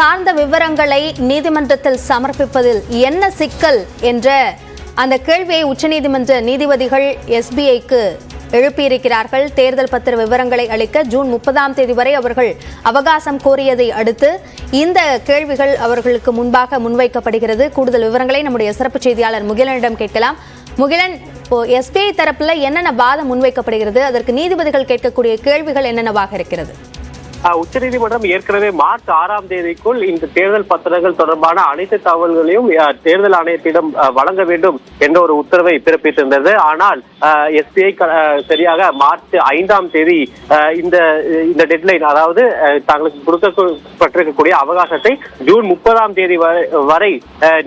சார்ந்த விவரங்களை நீதிமன்றத்தில் சமர்ப்பிப்பதில் என்ன சிக்கல் என்ற அந்த கேள்வியை உச்சநீதிமன்ற நீதிபதிகள் எஸ்பிஐக்கு எழுப்பியிருக்கிறார்கள். தேர்தல் பத்திர விவரங்களை அளிக்க ஜூன் 30 வரை அவர்கள் அவகாசம் கோரியதை அடுத்து இந்த கேள்விகள் அவர்களுக்கு முன்பாக முன்வைக்கப்படுகிறது. கூடுதல் விவரங்களை நம்முடைய சிறப்பு செய்தியாளர் முகிலனிடம் கேட்கலாம். முகிலன், எஸ்பிஐ தரப்புல என்னென்ன வாதம் முன்வைக்கப்படுகிறது, அதற்கு நீதிபதிகள் கேட்கக்கூடிய கேள்விகள் என்னென்னவாக இருக்கிறது? உச்சநீதிமன்றம் ஏற்கனவே மார்ச் 6 இந்த தேர்தல் பத்திரங்கள் தொடர்பான அனைத்து தகவல்களையும் தேர்தல் ஆணையத்திடம் வழங்க வேண்டும் என்ற ஒரு உத்தரவை பிறப்பித்திருந்தது. ஆனால் எஸ்பிஐ சரியாக மார்ச் 5 இந்த டெட்லைன், அதாவது தங்களுக்கு கொடுக்கப்பட்டிருக்கக்கூடிய அவகாசத்தை ஜூன் 30 வரை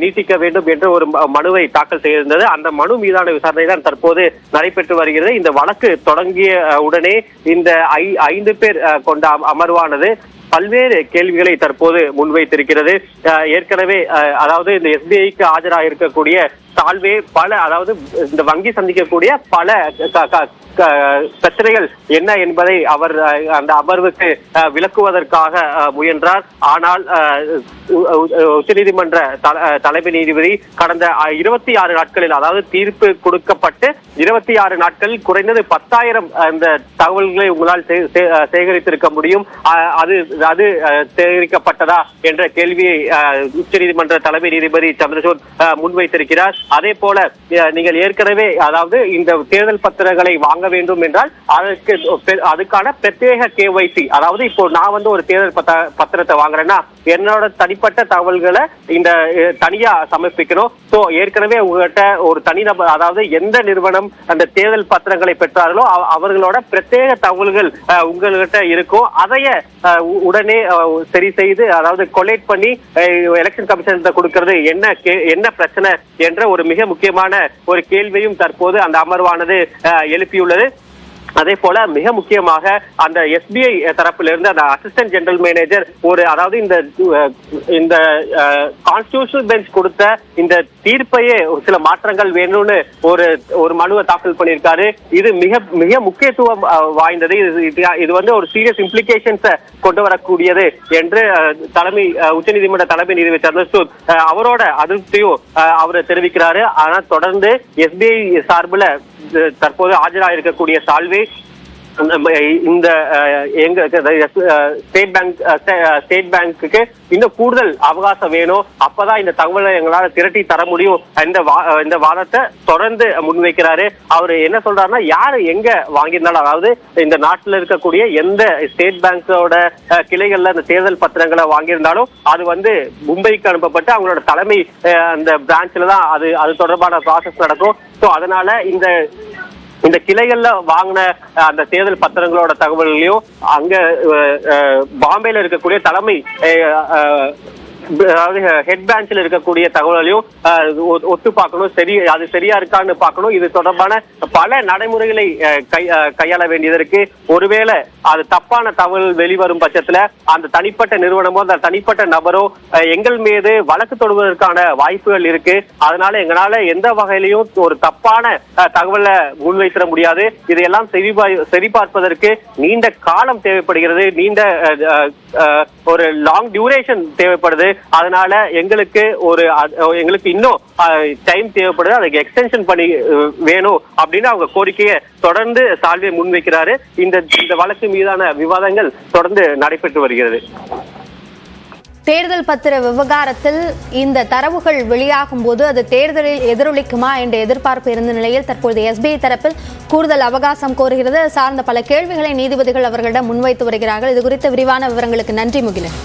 நீட்டிக்க வேண்டும் என்ற ஒரு மனுவை தாக்கல் செய்திருந்தது. அந்த மனு மீதான விசாரணை தான் தற்போது நடைபெற்று வருகிறது. இந்த வழக்கு தொடங்கிய உடனே இந்த 5 பேர் கொண்ட அமர்வானது பல்வேறு கேள்விகளை தற்போது முன்வைத்திருக்கிறது. ஏற்கனவே அதாவது இந்த எஸ்பிஐக்கு ஆஜராக இருக்கக்கூடிய சால்வே அதாவது இந்த வங்கி சந்திக்கக்கூடிய பல பிரச்சனைகள் என்ன என்பதை அவர் அந்த அமர்வுக்கு விளக்குவதற்காக முயன்றார். ஆனால் உச்சநீதிமன்ற தலைமை நீதிபதி கடந்த 26 நாட்களில், அதாவது தீர்ப்பு கொடுக்கப்பட்டு 26 நாட்களில் குறைந்தது 10,000 அந்த தகவல்களை உங்களால் சேகரித்திருக்க முடியும், அது சேகரிக்கப்பட்டதா என்ற கேள்வியை உச்சநீதிமன்ற தலைமை நீதிபதி சந்திரசூட் முன்வைத்திருக்கிறார். அதே போல நீங்கள் ஏற்கனவே, அதாவது இந்த தேர்தல் பத்திரங்களை வாங்க வேண்டும் என்றால் அதுக்கான பிரத்யேக கேஒய்சி, அதாவது இப்போ நான் ஒரு தேர்தல் பத்திரத்தை வாங்குறேன்னா என்னோட தனிப்பட்ட தகவல்களை இந்த தனியா சமர்ப்பிக்கணும். சோ ஏற்கனவே உங்ககிட்ட ஒரு தனிநபர், அதாவது எந்த நிறுவனம் அந்த தேர்தல் பத்திரங்களை பெற்றார்களோ அவர்களோட பிரத்யேக தகவல்கள் உங்ககிட்ட இருக்கும். அதைய உடனே சரி செய்து, அதாவது கொலேட் பண்ணி எலெக்ஷன் கமிஷன் கொடுக்கிறது என்ன பிரச்சனை என்ற ஒரு மிக முக்கியமான ஒரு கேள்வியும் தற்போது அந்த அமர்வானது எழுப்பியுள்ளது. அதே போல மிக முக்கியமாக அந்த எஸ்பிஐ தரப்பிலிருந்து அந்த அசிஸ்டன்ட் ஜெனரல் மேனேஜர் அதாவது இந்த கான்ஸ்டிடியூஷனல் பெஞ்ச் கொடுத்த இந்த தீர்ப்பையே சில மாற்றங்கள் வேணும்னு ஒரு மனுவை தாக்கல் பண்ணியிருக்காரு. இது மிக மிக முக்கியத்துவம் வாய்ந்தது. இது ஒரு சீரியஸ் இம்ப்ளிகேஷன்ஸ் கொண்டு வரக்கூடியது என்று உச்சநீதிமன்ற தலைமை நீதிபதி சந்திரசூட் அவரோட அதிருப்தியும் அவர் தெரிவிக்கிறாரு. ஆனால் தொடர்ந்து எஸ்பிஐ சார்பில் தற்போது ஆஜராக இருக்கக்கூடிய சால்வே இந்த ஸ்டேட் பேங்க்கு இன்னும் கூடுதல் அவகாசம் வேணும், அப்பதான் இந்த தகவலை எங்களால் திரட்டி தர முடியும் இந்த வாதத்தை தொடர்ந்து முன்வைக்கிறாரு. அவர் என்ன சொல்றாருன்னா, யாரு எங்க வாங்கியிருந்தாலும், அதாவது இந்த நாட்டில் இருக்கக்கூடிய எந்த ஸ்டேட் பேங்கோட கிளைகள்ல இந்த தேர்தல் பத்திரங்களை வாங்கியிருந்தாலும் அது மும்பைக்கு அனுப்பப்பட்டு அவங்களோட தலைமை அந்த பிரான்ச்ல தான் அது தொடர்பான ப்ராசஸ் நடக்கும். ஸோ அதனால இந்த கிளைகள்ல வாங்கின அந்த தேர்தல் பத்திரங்களோட தகவல்களையும் அங்க பாம்பேல இருக்கக்கூடிய தலைமை அதாவது ஹெட் பிரான்ச்ல இருக்கக்கூடிய தகவலையும் ஒத்து பார்க்கணும், அது சரியா இருக்கான்னு பார்க்கணும். இது தொடர்பான பல நடைமுறைகளை கையாள வேண்டியது இருக்கு. ஒருவேளை அது தப்பான தகவல் வெளிவரும் பட்சத்துல அந்த தனிப்பட்ட நிறுவனமோ அந்த தனிப்பட்ட நபரோ எங்கள் மீது வழக்கு தொடுவதற்கான வாய்ப்புகள் இருக்கு. அதனால எங்களால எந்த வகையிலையும் ஒரு தப்பான தகவலை முன்வைத்திட முடியாது. இதையெல்லாம் சரிபார்ப்பதற்கு நீண்ட காலம் தேவைப்படுகிறது, நீண்ட ஒரு லாங் டியூரேஷன் தேவைப்படுது. அதனால எங்களுக்கு இன்னும் டைம் தேவைப்படுது, அதுக்கு எக்ஸ்டென்ஷன் பண்ணி வேணும் அப்படின்னு அவங்க கோரிக்கையை தொடர்ந்து சால்வே முன்வைக்கிறாரு. இந்த வழக்கு மீதான விவாதங்கள் தொடர்ந்து நடைபெற்று வருகிறது. தேர்தல் பத்திர விவகாரத்தில் இந்த தரவுகள் வெளியாகும் போது அது தேர்தலில் எதிரொலிக்குமா என்ற எதிர்பார்ப்பு இருந்த நிலையில் தற்போது எஸ்பிஐ தரப்பில் கூடுதல் அவகாசம் கோருகிறது. சார்ந்த பல கேள்விகளை நீதிபதிகள் அவர்களிடம் முன்வைத்து வருகிறார்கள். இது குறித்த விரிவான விவரங்களுக்கு நன்றி முகிலன்.